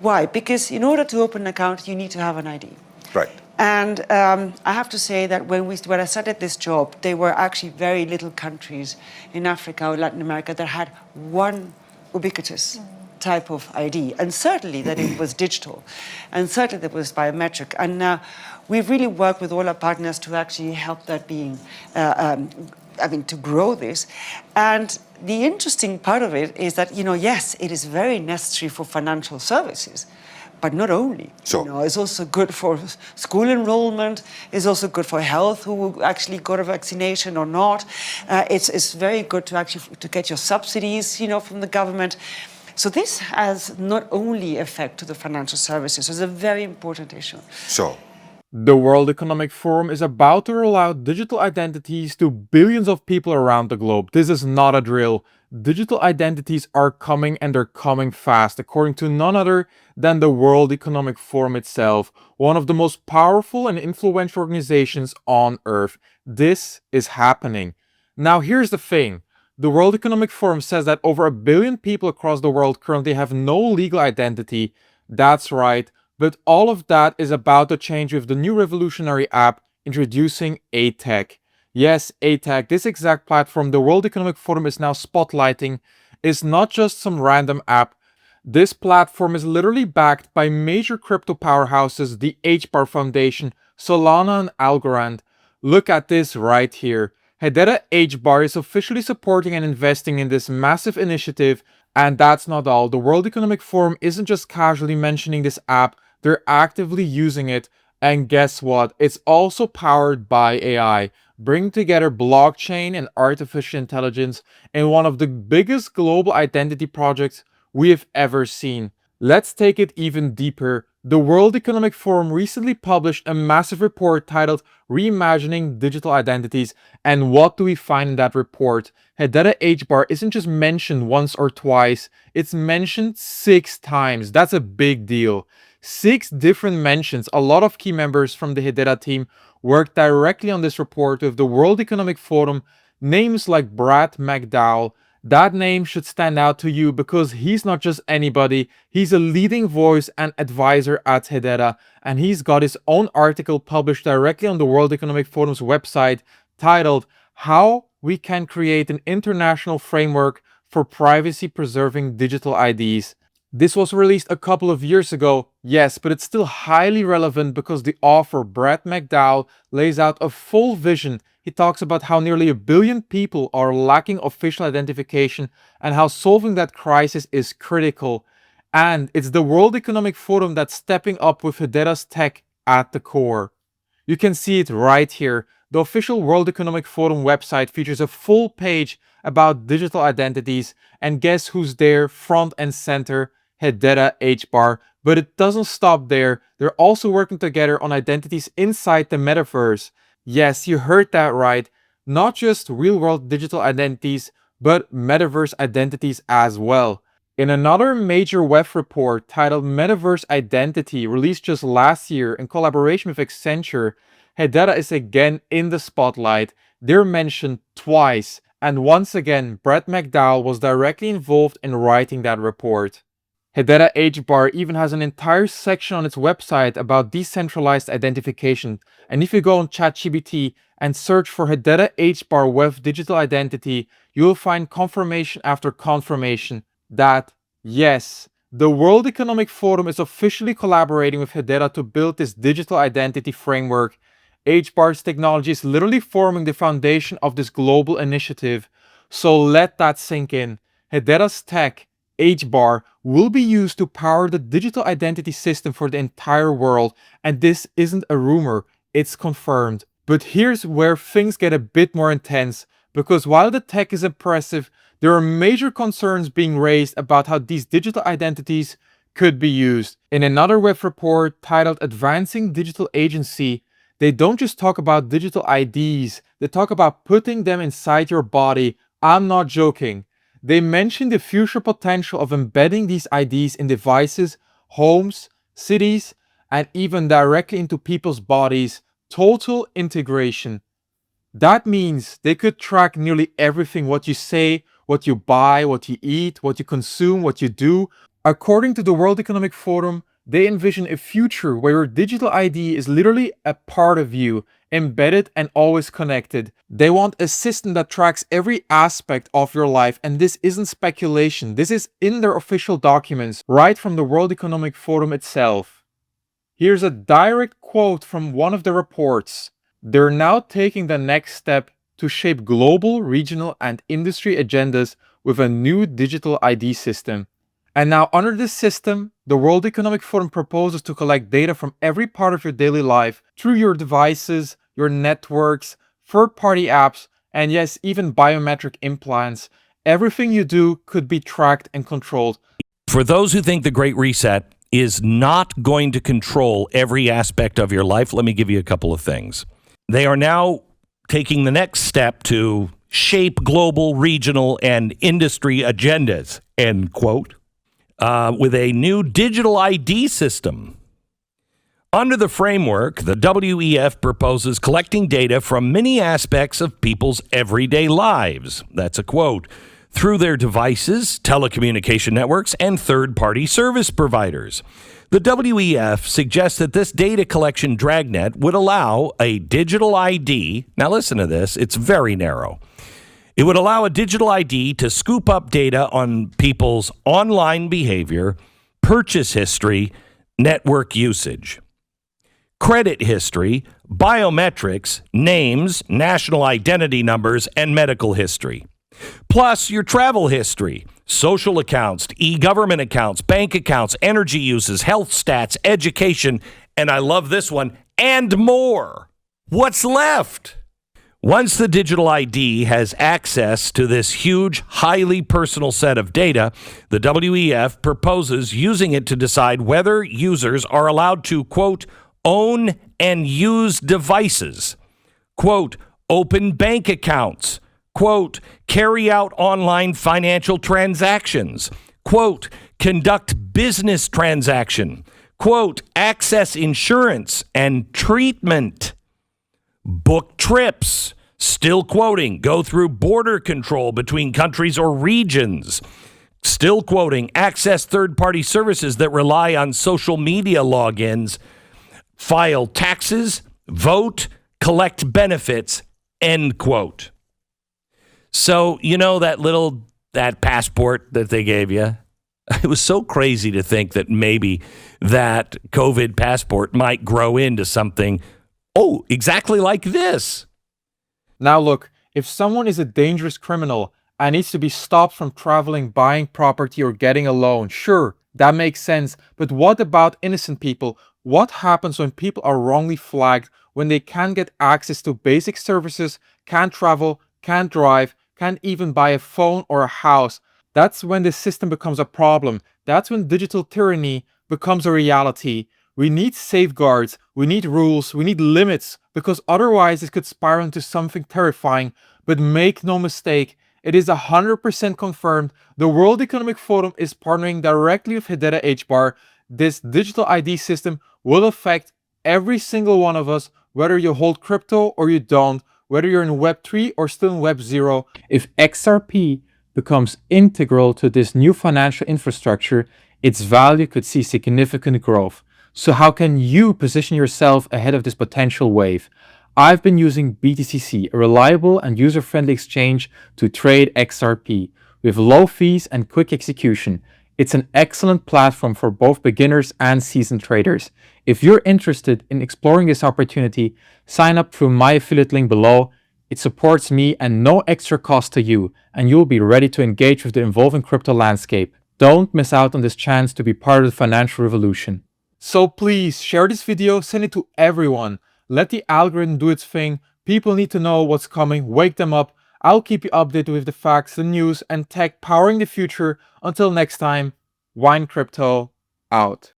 Why? Because in order to open an account, you need to have an ID. Right. And I have to say that when I started this job, there were actually very little countries in Africa or Latin America that had one ubiquitous type of ID, and certainly that it was digital, and certainly that it was biometric. And we've really worked with all our partners to actually help that being, to grow this. And the interesting part of it is that, yes, it is very necessary for financial services, but not only. Sure. It's also good for school enrollment. It's also good for health, who actually got a vaccination or not. It's very good to get your subsidies, from the government. So this has not only effect to the financial services. It's a very important issue. Sure. The World Economic Forum is about to roll out digital identities to billions of people around the globe. This is not a drill. Digital identities are coming, and they're coming fast, according to none other than the World Economic Forum itself, one of the most powerful and influential organizations on Earth. This is happening. Now here's the thing. The World Economic Forum says that over 1 billion people across the world currently have no legal identity. That's right. But all of that is about to change with the new revolutionary app introducing ATEC. Yes, ATEC, this exact platform the World Economic Forum is now spotlighting, is not just some random app. This platform is literally backed by major crypto powerhouses, the HBAR Foundation, Solana and Algorand. Look at this right here. Hedera HBAR is officially supporting and investing in this massive initiative. And that's not all. The World Economic Forum isn't just casually mentioning this app, they're actively using it. And guess what? It's also powered by AI, bringing together blockchain and artificial intelligence in one of the biggest global identity projects we have ever seen. Let's take it even deeper. The World Economic Forum recently published a massive report titled Reimagining Digital Identities. And what do we find in that report? Hedera HBAR isn't just mentioned once or twice, it's mentioned 6 times. That's a big deal. 6 different mentions. A lot of key members from the Hedera team worked directly on this report with the World Economic Forum. Names like Brad McDowell. That name should stand out to you because he's not just anybody, he's a leading voice and advisor at Hedera, and he's got his own article published directly on the World Economic Forum's website titled How We Can Create an International Framework for Privacy-Preserving Digital IDs. This was released a couple of years ago, yes, but it's still highly relevant because the author, Brad McDowell, lays out a full vision. He talks about how nearly 1 billion people are lacking official identification and how solving that crisis is critical. And it's the World Economic Forum that's stepping up with Hedera's tech at the core. You can see it right here. The official World Economic Forum website features a full page about digital identities, and guess who's there front and center? Hedera HBAR. But it doesn't stop there. They're also working together on identities inside the metaverse. Yes, you heard that right. Not just real-world digital identities, but metaverse identities as well. In another major WEF report titled Metaverse Identity, released just last year in collaboration with Accenture, Hedera is again in the spotlight. They're mentioned twice, and once again, Brad McDowell was directly involved in writing that report. Hedera HBAR even has an entire section on its website about decentralized identification, and if you go on ChatGPT and search for Hedera HBAR WEF digital identity, you will find confirmation after confirmation that, yes, the World Economic Forum is officially collaborating with Hedera to build this digital identity framework. HBAR's technology is literally forming the foundation of this global initiative. So let that sink in. Hedera's tech, HBAR, will be used to power the digital identity system for the entire world, and this isn't a rumor, it's confirmed. But here's where things get a bit more intense, because while the tech is impressive, there are major concerns being raised about how these digital identities could be used. In another WEF report titled Advancing Digital Agency, they don't just talk about digital IDs, they talk about putting them inside your body. I'm not joking. They mention the future potential of embedding these IDs in devices, homes, cities, and even directly into people's bodies. Total integration. That means they could track nearly everything, what you say, what you buy, what you eat, what you consume, what you do, According to the World Economic Forum, they envision a future where your digital ID is literally a part of you, embedded and always connected. They want a system that tracks every aspect of your life, and this isn't speculation. This is in their official documents, right from the World Economic Forum itself. Here's a direct quote from one of the reports. They're now taking the next step to shape global, regional, and industry agendas with a new digital ID system. And now, under this system, the World Economic Forum proposes to collect data from every part of your daily life through your devices, your networks, third-party apps, and yes, even biometric implants. Everything you do could be tracked and controlled. For those who think the Great Reset is not going to control every aspect of your life, let me give you a couple of things. They are now taking the next step to shape global, regional, and industry agendas, end quote, with a new digital ID system. Under the framework, the WEF proposes collecting data from many aspects of people's everyday lives. That's a quote. Through their devices, telecommunication networks, and third-party service providers. The WEF suggests that this data collection dragnet would allow a digital ID. Now listen to this, it's very narrow. It would allow a digital ID to scoop up data on people's online behavior, purchase history, network usage, credit history, biometrics, names, national identity numbers, and medical history. Plus your travel history, social accounts, e-government accounts, bank accounts, energy uses, health stats, education, and I love this one, and more. What's left? Once the digital ID has access to this huge, highly personal set of data, the WEF proposes using it to decide whether users are allowed to, quote, own and use devices, quote, open bank accounts, quote, carry out online financial transactions, quote, conduct business transaction, quote, access insurance and treatment, book trips, still quoting, go through border control between countries or regions, still quoting, access third-party services that rely on social media logins, file taxes, vote, collect benefits, end quote. So, you know that passport that they gave you? It was so crazy to think that maybe that COVID passport might grow into something, exactly like this. Now look, if someone is a dangerous criminal and needs to be stopped from traveling, buying property, or getting a loan, sure, that makes sense. But what about innocent people? What happens when people are wrongly flagged, when they can't get access to basic services, can't travel, can't drive, can't even buy a phone or a house? That's when the system becomes a problem. That's when digital tyranny becomes a reality. We need safeguards, we need rules, we need limits, because otherwise it could spiral into something terrifying. But make no mistake, it is 100% confirmed. The World Economic Forum is partnering directly with Hedera HBAR. This digital ID system will affect every single one of us, whether you hold crypto or you don't, whether you're in Web 3 or still in Web 0. If XRP becomes integral to this new financial infrastructure, its value could see significant growth. So how can you position yourself ahead of this potential wave? I've been using BTCC, a reliable and user-friendly exchange to trade XRP with low fees and quick execution. It's an excellent platform for both beginners and seasoned traders. If you're interested in exploring this opportunity, sign up through my affiliate link below. It supports me and no extra cost to you, and you'll be ready to engage with the evolving crypto landscape. Don't miss out on this chance to be part of the financial revolution. So please share this video, send it to everyone. Let the algorithm do its thing. People need to know what's coming. Wake them up. I'll keep you updated with the facts, the news, and tech powering the future. Until next time, Wynand Crypto out.